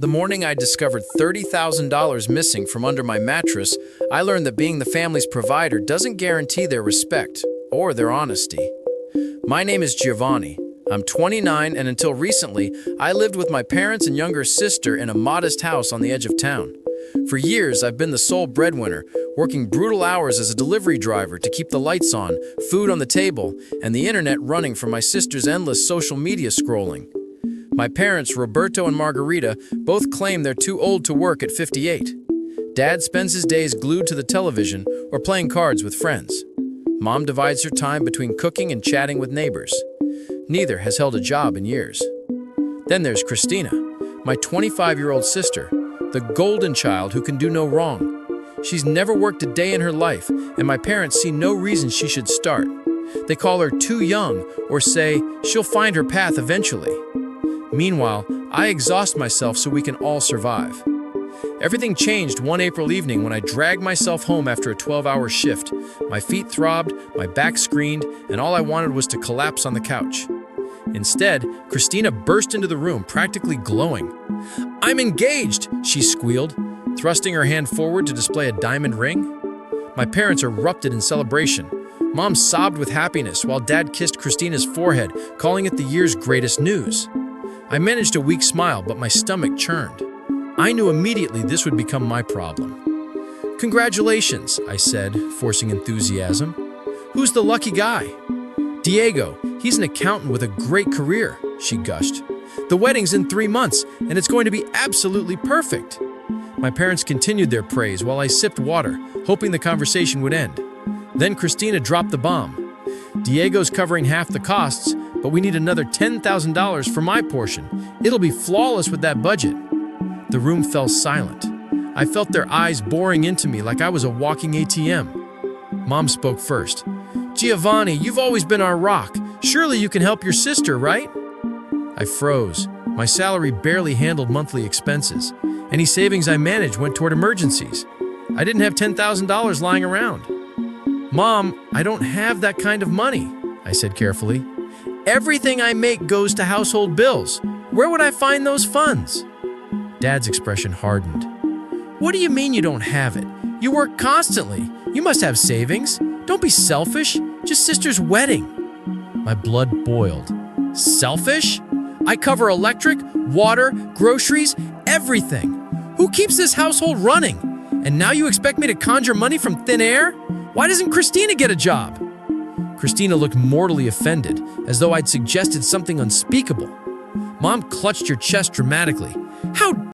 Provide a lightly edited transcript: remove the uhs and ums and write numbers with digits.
The morning I discovered $30,000 missing from under my mattress, I learned that being the family's provider doesn't guarantee their respect or their honesty. My name is Giovanni. I'm 29, and until recently, I lived with my parents and younger sister in a modest house on the edge of town. For years, I've been the sole breadwinner, working brutal hours as a delivery driver to keep the lights on, food on the table, and the internet running from my sister's endless social media scrolling. My parents, Roberto and Margarita, both claim they're too old to work at 58. Dad spends his days glued to the television or playing cards with friends. Mom divides her time between cooking and chatting with neighbors. Neither has held a job in years. Then there's Christina, my 25-year-old sister, the golden child who can do no wrong. She's never worked a day in her life, and my parents see no reason she should start. They call her too young or say she'll find her path eventually. Meanwhile, I exhaust myself so we can all survive. Everything changed one April evening when I dragged myself home after a 12-hour shift. My feet throbbed, my back screamed, and all I wanted was to collapse on the couch. Instead, Christina burst into the room, practically glowing. "I'm engaged!" she squealed, thrusting her hand forward to display a diamond ring. My parents erupted in celebration. Mom sobbed with happiness while Dad kissed Christina's forehead, calling it the year's greatest news. I managed a weak smile, but my stomach churned. I knew immediately this would become my problem. "Congratulations," I said, forcing enthusiasm. "Who's the lucky guy?" "Diego. He's an accountant with a great career," she gushed. "The wedding's in 3 months, and it's going to be absolutely perfect." My parents continued their praise while I sipped water, hoping the conversation would end. Then Christina dropped the bomb. "Diego's covering half the costs, but we need another $10,000 for my portion. It'll be flawless with that budget." The room fell silent. I felt their eyes boring into me like I was a walking ATM. Mom spoke first. "Giovanni, you've always been our rock. Surely you can help your sister, right?" I froze. My salary barely handled monthly expenses. Any savings I managed went toward emergencies. I didn't have $10,000 lying around. "Mom, I don't have that kind of money," I said carefully. "Everything I make goes to household bills. Where would I find those funds?" Dad's expression hardened. "What do you mean you don't have it? You work constantly. You must have savings. Don't be selfish. Just sister's wedding." My blood boiled. "Selfish? I cover electric, water, groceries, everything. Who keeps this household running? And now you expect me to conjure money from thin air? Why doesn't Christina get a job?" Christina looked mortally offended, as though I'd suggested something unspeakable. Mom clutched her chest dramatically. "How